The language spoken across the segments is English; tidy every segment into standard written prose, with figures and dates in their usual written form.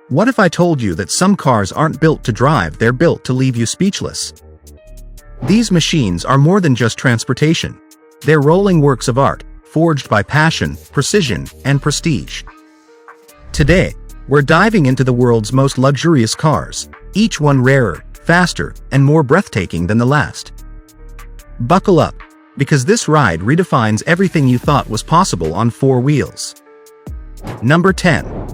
What if I told you that some cars aren't built to drive, they're built to leave you speechless? These machines are more than just transportation. They're rolling works of art, forged by passion, precision, and prestige. Today, we're diving into the world's most luxurious cars, each one rarer, faster, and more breathtaking than the last. Buckle up, because this ride redefines everything you thought was possible on four wheels. Number 10.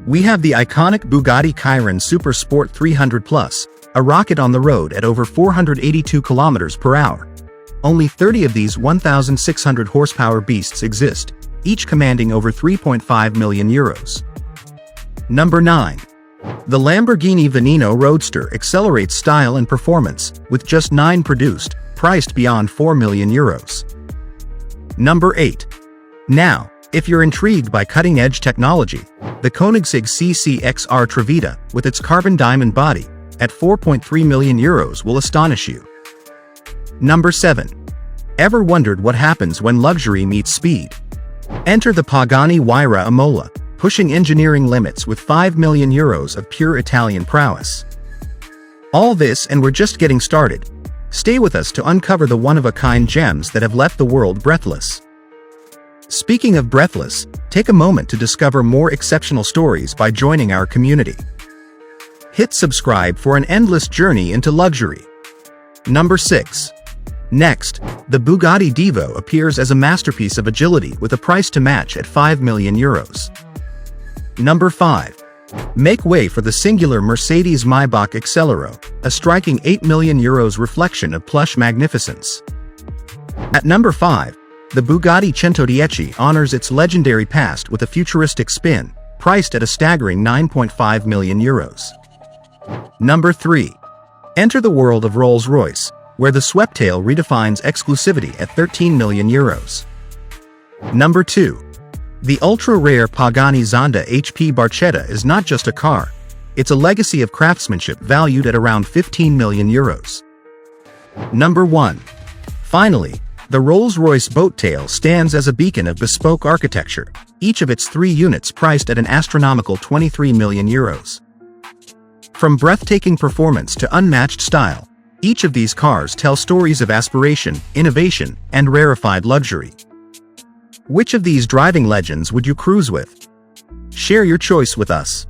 We have the iconic Bugatti Chiron Super Sport 300 Plus, a rocket on the road at over 482 kilometers per hour. Only 30 of these 1,600 horsepower beasts exist, each commanding over 3.5 million euros. Number 9. The Lamborghini Veneno Roadster accelerates style and performance, with just 9 produced, priced beyond 4 million euros. Number 8. Now, if you're intrigued by cutting-edge technology, the Koenigsegg CC-XR Trevita, with its carbon diamond body, at 4.3 million euros will astonish you. Number 7. Ever wondered what happens when luxury meets speed? Enter the Pagani Huayra Imola, pushing engineering limits with 5 million euros of pure Italian prowess. All this, and we're just getting started. Stay with us to uncover the one-of-a-kind gems that have left the world breathless. Speaking of breathless, take a moment to discover more exceptional stories by joining our community. Hit subscribe for an endless journey into luxury. Number 6. Next, the Bugatti Divo appears as a masterpiece of agility with a price to match at 5 million euros. Number 5. Make way for the singular Mercedes-Maybach Excelero, a striking 8 million euros reflection of plush magnificence. At number 5, the Bugatti Centodieci honors its legendary past with a futuristic spin, priced at a staggering 9.5 million euros. Number 3. Enter the world of Rolls-Royce, where the Sweptail redefines exclusivity at 13 million euros. Number 2. The ultra-rare Pagani Zonda HP Barchetta is not just a car, it's a legacy of craftsmanship valued at around 15 million euros. Number 1. Finally, the Rolls-Royce Boattail stands as a beacon of bespoke architecture, each of its 3 units priced at an astronomical 23 million euros. From breathtaking performance to unmatched style, each of these cars tell stories of aspiration, innovation, and rarefied luxury. Which of these driving legends would you cruise with? Share your choice with us.